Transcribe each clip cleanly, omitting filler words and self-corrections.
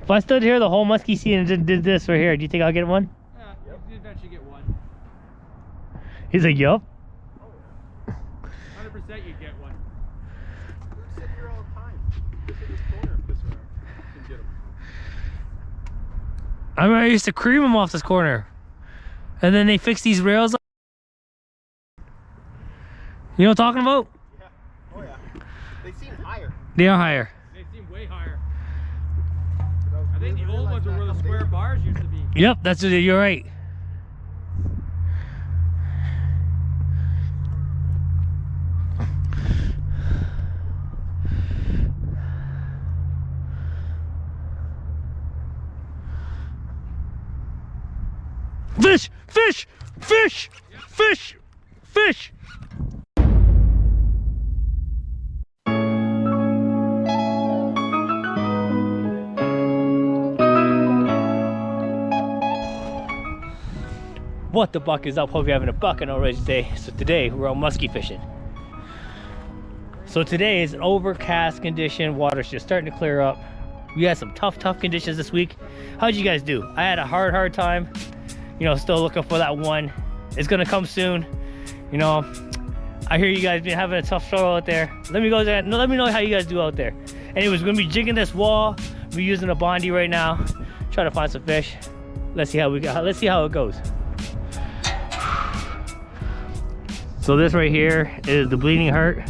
If I stood here the whole musky season and did this right here, do you think I'll get one? Yeah, you eventually get one. He's like, yup. 100% you'd get one. We're sitting here all the time. Just in this corner if this way. You can get them. I remember I used to cream them off this corner. And then they fixed these rails up. You know what I'm talking about? Yeah. Oh yeah. They seem higher. They are higher. They seem way higher. I think the old ones are where the square bars used to be. Yep, that's it. You're right. Fish! Fish! Fish! Fish! Fish! What the buck is up? Hope you're having a bucking already today. So today we're on muskie fishing. So today is an overcast condition. Water's just starting to clear up. We had some tough conditions this week. How'd you guys do? I had a hard time. You know, still looking for that one. It's gonna come soon. You know, I hear you guys been having a tough struggle out there. Let me go there. No, let me know how you guys do out there. Anyways, we're gonna be jigging this wall. We're using a Bondi right now. Trying to find some fish. Let's see how we got. Let's see how it goes. So this right here is the Bleeding Heart,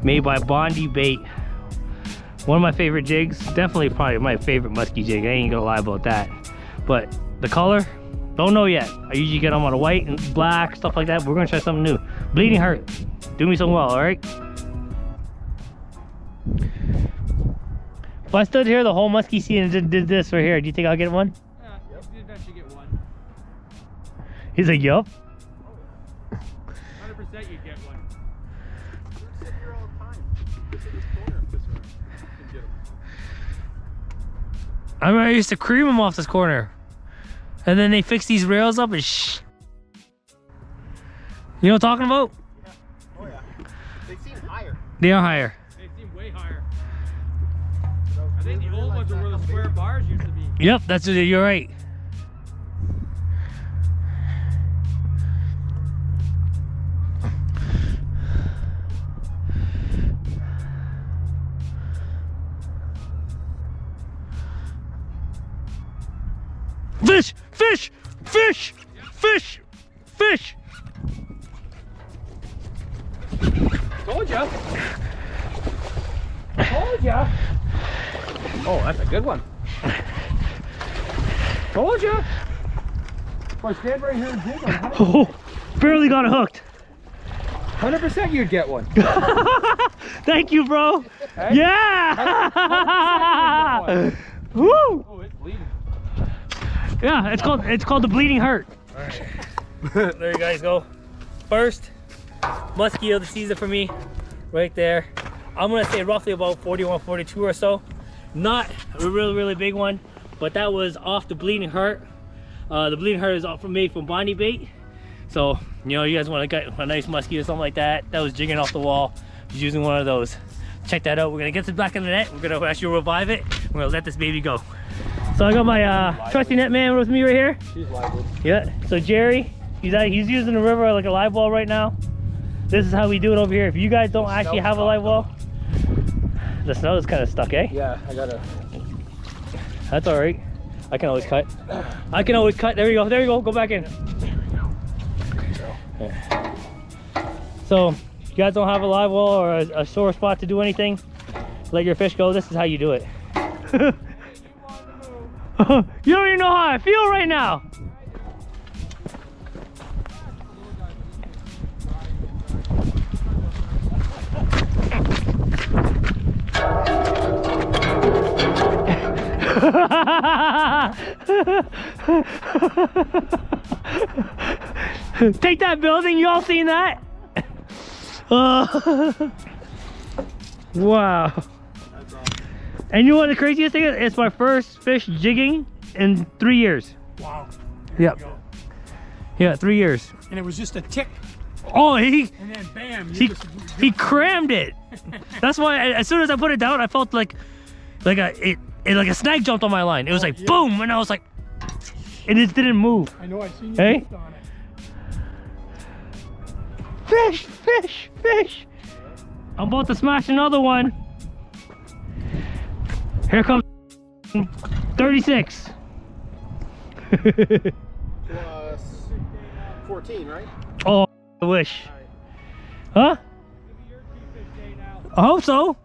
made by Bondy Bait. One of my favorite jigs. Definitely probably my favorite musky jig. I ain't gonna lie about that. But the color, don't know yet. I usually get them on a white and black, stuff like that. But we're gonna try something new. Bleeding Heart, do me so well, all right? If I stood here the whole musky season and did this right here, do you think I'll get one? Yeah, you eventually get one. He's like, yup. 100% you'd get one. We're sitting here all the time. Just in this corner if this way. You can get them. I remember I used to cream them off this corner. And then they fixed these rails up and You know what I'm talking about? Yeah. Oh yeah. They seem higher. They are higher. They seem way higher. I think the old ones are where the square bars used to be. Yep, that's it. You're right. Fish! Fish! Fish! Fish! Fish! Told ya. Told ya. Oh, that's a good one. Told ya. If I stand right here and jig them, Oh, barely got it hooked. 100% you'd get one. Thank you, bro. Hey? Yeah! 100% Woo! Oh, it's bleeding. Yeah, it's called the Bleeding Heart. All right. There you guys go. First muskie of the season for me, right there. I'm gonna say roughly about 41, 42 or so. Not a really big one, but that was off the Bleeding Heart. The Bleeding Heart is made from Bondy Bait. So, you know, you guys want to get a nice muskie or something like that. That was jigging off the wall. Just using one of those. Check that out. We're gonna get this back in the net. We're gonna actually revive it. We're gonna let this baby go. So I got my trusty net man with me right here. She's lively. Yeah. So Jerry, he's using the river like a live well right now. This is how we do it over here. If you guys don't actually have a live well, the snow is kind of stuck, eh? Yeah, I gotta. That's all right. I can always cut. I can always cut. There you go. There you go. Go back in. Yeah. So if you guys don't have a live well or a sore spot to do anything, let your fish go. This is how you do it. You don't even know how I feel right now. Take that building, you all seen that? Wow. And you know what the craziest thing is? It's my first fish jigging in 3 years. Wow. Yep. Yeah, 3 years. And it was just a tick. Oh, And then bam. he crammed it. That's why as soon as I put it down, I felt like like a snag jumped on my line. It was like boom, and I was like, and it didn't move. I know, I seen you Hey? on it. Fish, fish, fish. I'm about to smash another one. Here comes 36. Plus 14, right? Oh, I wish. Huh? I hope so.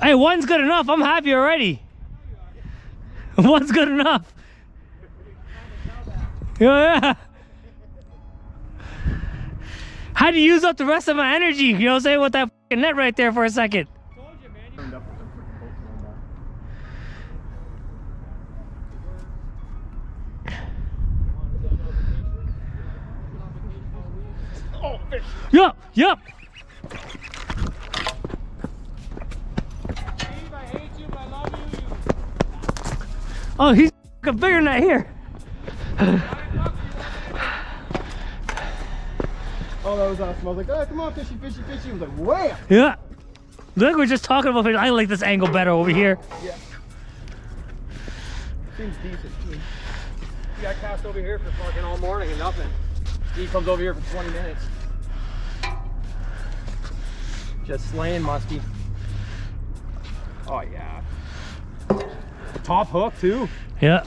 Hey, one's good enough. I'm happy already. One's good enough. Yeah. Had to use up the rest of my energy, you know what I'm saying, with that fucking net right there for a second. Oh, fish! Yup, yup. Steve, I hate you, but I love you. Oh, he's fucking bigger than that here. Oh, that was awesome. I was like, oh, come on, fishy, fishy, fishy. I was like, wham! Yeah. Look, we're just talking about fish. I like this angle better over here. Yeah. Seems decent. You got cast over here for fucking all morning and nothing. Steve comes over here for 20 minutes. Just slaying muskie. Oh yeah. Top hook too. Yeah.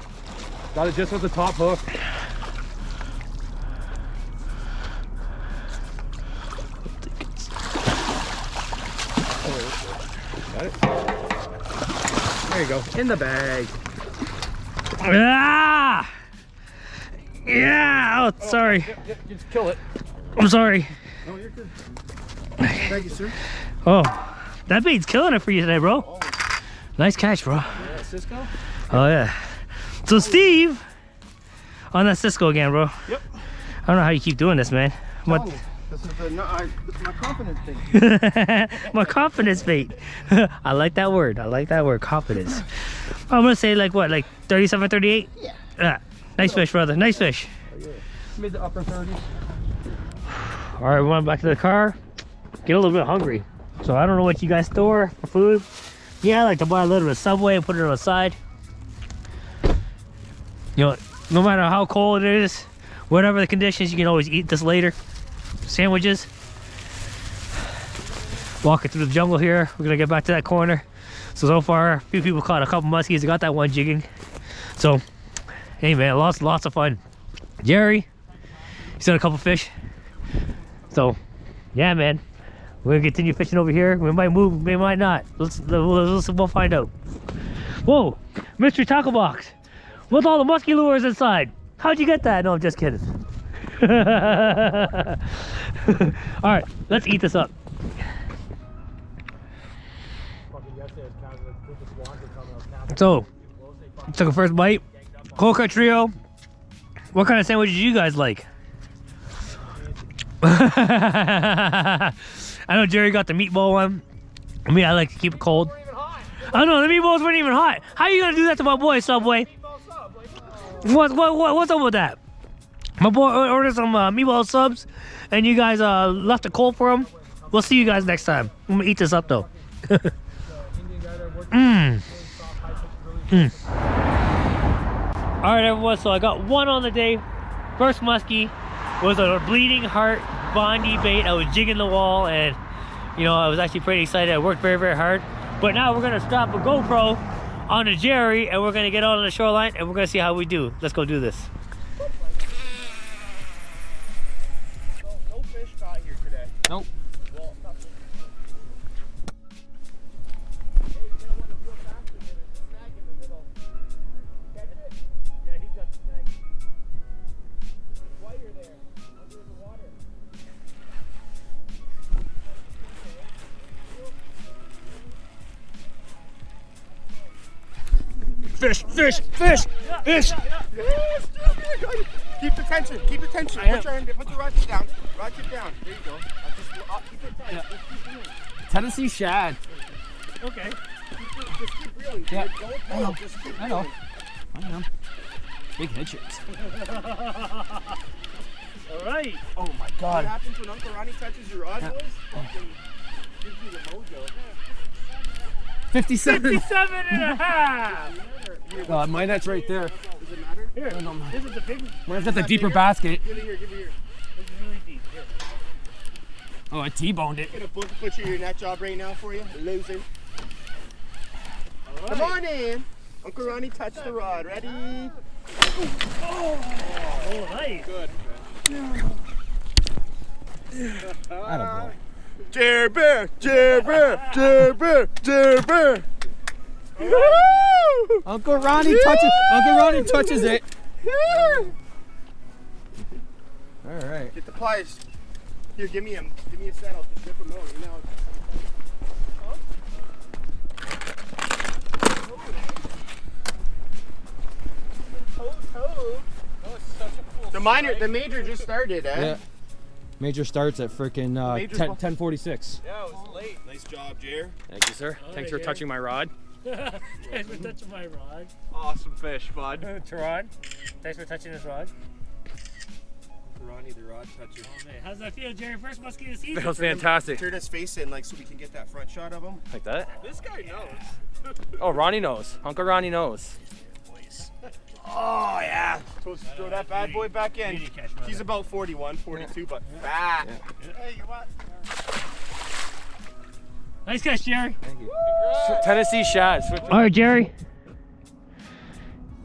Got it just with the top hook. Got it. There you go. In the bag. Ah! Yeah! Oh, sorry. Just kill it. I'm sorry. Oh, you're good. Thank you, sir. Oh, that bait's killing it for you today, bro. Oh. Nice catch, bro. Yeah, Cisco? Oh, yeah. So, Steve, on that Cisco again, bro. Yep. I don't know how you keep doing this, man. Telling you, this is this is my confidence thing. My confidence bait. I like that word. I like that word, confidence. I'm gonna say like what, like 37, 38? Yeah. Nice fish, brother. Nice fish. Oh, yeah. Mid to upper 30s. All right, we went back to the car. Get a little bit hungry. So I don't know what you guys store for food. Yeah, I like to buy a little bit of Subway and put it on the side. You know, no matter how cold it is, whatever the conditions, you can always eat this later. Sandwiches. Walking through the jungle here. We're gonna get back to that corner. So far, a few people caught a couple muskies. I got that one jigging. So, hey man, lots of fun. Jerry, he's got a couple fish. So, yeah man, we're gonna continue fishing over here. We might move, we might not. We'll find out. Whoa, mystery tackle box with all the musky lures inside. How'd you get that? No, I'm just kidding. All right, let's eat this up. So, took a first bite. Cold cut trio. What kind of sandwiches do you guys like? I know Jerry got the meatball one. I mean, I like to keep it cold. I know the meatballs weren't even hot. How are you gonna do that to my boy, Subway? What's up with that? My boy ordered some meatball subs, and you guys left it cold for him. We'll see you guys next time. I'm gonna eat this up though. All right, everyone. So I got one on the day. First muskie was a bleeding heart Bondy bait. I was jigging the wall, and you know I was actually pretty excited. I worked very, very hard. But now we're gonna strap a GoPro on the Jerry, and we're gonna get out on the shoreline, and we're gonna see how we do. Let's go do this. No fish caught here today. Nope. Well, nothing. Yeah, he's got the snag. While you're there, under the water. Fish, fish, fish, fish. Keep the tension. Keep the tension. Put your ratchet down. Ratchet down. There you go. Keep it tight. Just keep reeling. Tennessee shad. Okay. Just keep reeling. Yeah. Don't pull. Just keep I know. reeling. I know. Big hitches. All right. Oh my What god. happens when Uncle Ronnie touches your rod, boys? Fucking gives you the mojo. 57. 57.5. My net's right there. Does it matter? Here, this is the big one. Mine's got the deeper basket. Give it here, give it here. This is really deep. Here. Oh, I T-boned it. Get a butcher your net job right now for you, loser. Right. Come on in. Uncle Ronnie, touch the rod. Ready? Oh, nice. Good. Attaboy. Jerry Bear, Jerry Bear, Jerry Bear, Jerry Bear. Uncle Ronnie touches it. All right. Get the pliers. Here, give me a set. I'll just rip them out. You know. The major just started, eh? Yeah. Major starts at freaking 10:46. Yeah, it was late. Nice job, Jer. Thank you, sir. Thanks for touching my rod. Thanks for touching my rod. Awesome fish, bud. Teron, thanks for touching this rod. Ronnie, the rod toucher. Oh man, how's that feel, Jerry? First muskie of the season. Feels fantastic. Turn his face in, like, so we can get that front shot of him. Like that? This guy knows. Oh, Ronnie knows. Uncle Ronnie knows. Oh yeah. Throw that bad boy back in. He's about 41, 42, but fat. Yeah. Hey, you what? Nice catch, Jerry. Thank you. Tennessee shad. All right, Jerry.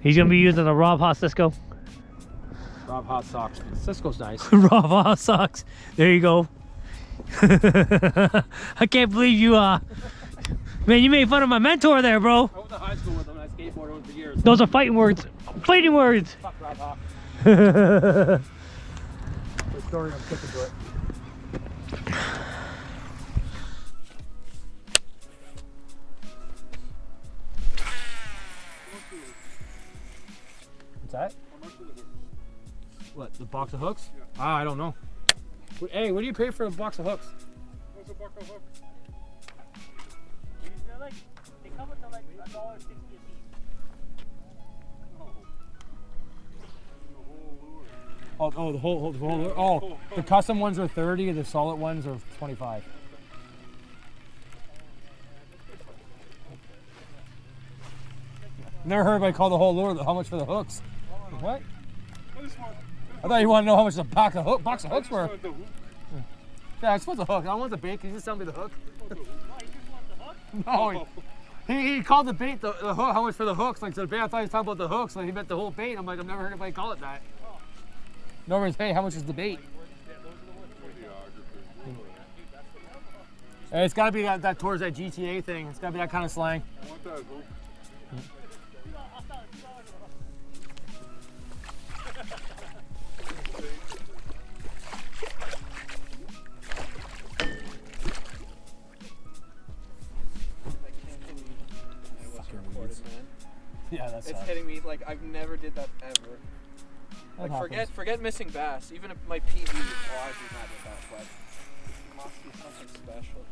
He's gonna be using the Rob Haas Cisco. Rob Hot Socks. Cisco's nice. Rob Haas socks. There you go. I can't believe you man, you made fun of my mentor there, bro. I went to high school with him and I skateboarded with him for years. Those are fighting words. Fighting words. Fuck Rob Hot. The story I'm sticking to it. What's that? What, the box of hooks? Yeah. I don't know. Hey, what do you pay for a box of hooks? What's a box of hooks? They come with like $1.60 a piece. Oh, the whole oh, the custom ones are 30, the solid ones are 25. Never heard anybody call the whole lure. How much for the hooks? What? I thought you wanted to know how much the box of hooks were. Yeah, I just want the hook. I don't want the bait. Can you just tell me the hook? No. He called the bait the hook. How much for the hooks? Like, so the bait, I thought he was talking about the hooks. Like, he meant the whole bait. I'm like, I've never heard anybody call it that. No worries. Hey, how much is the bait? Hey, it's got to be that towards that GTA thing. It's got to be that kind of slang. Yeah, that's. It's hitting me like I've never did that ever. Like forget missing bass. Even if my PB, oh, I do not do that, but it must be something special.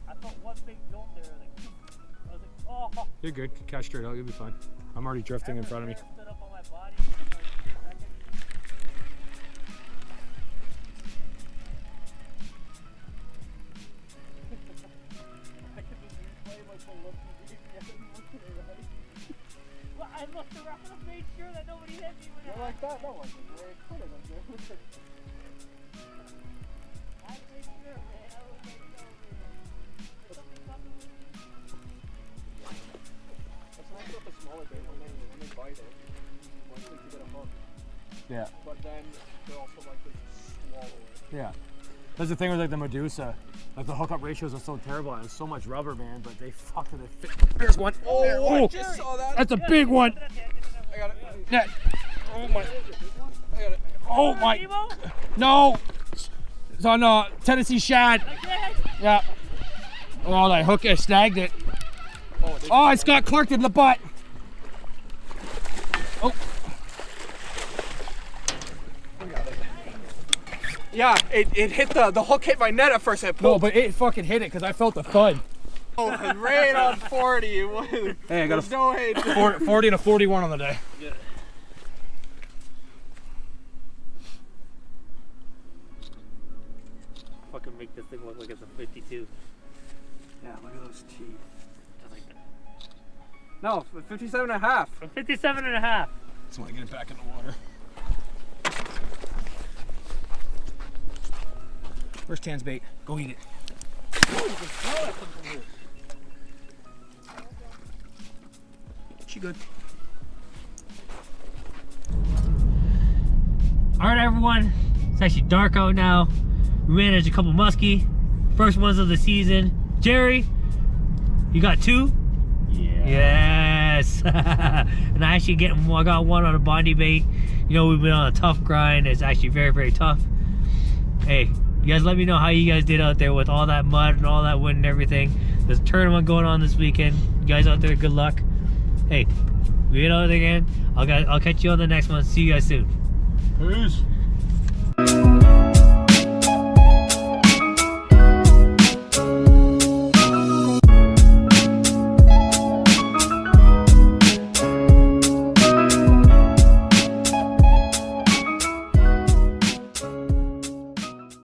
I thought one big jolt there, like, I was like, oh. You're good. Catch straight out. You'll be fine. I'm already drifting in front of me. Stood up on my body. Well, I must have made sure that nobody hit me with it. Like that? No one could have been. I made sure, man. I was like, no, man. Something fucking with me. That's nice about the smaller bait when they bite it. Once they get a hook. Yeah. But then they're also like they swallow it. Yeah. That's the thing with like the Medusa. Like the hookup ratios are so terrible and there's so much rubber, man, but they fucking fit. There's one. Oh, I just saw that. That's a big one. I got it. Yeah. Oh my. I got it. Oh my. No. It's on Tennessee shad. Yeah. Oh, that hook, I snagged it. Oh, it's got clarked in the butt. Oh. Yeah, it hit the hook hit my net at first. I No, but it fucking hit it because I felt the thud. Oh, right on 40. Hey, I got There's no way. 40 and a 41 on the day. Yeah. could make this thing look like it's a 52. Yeah, look at those teeth. Just like that. No, 57 and a half. 57 and a half. Just want to get it back in the water. Where's Tan's bait? Go eat it. She good. Alright everyone, it's actually dark out now. We managed a couple muskie. First ones of the season. Jerry, you got 2? Yeah. Yes. And I actually I got one on a Bondi bait. You know, we've been on a tough grind. It's actually very, very tough. Hey, you guys let me know how you guys did out there with all that mud and all that wind and everything. There's a tournament going on this weekend. You guys out there, good luck. Hey, we get out there again. I'll catch you on the next one. See you guys soon. Peace.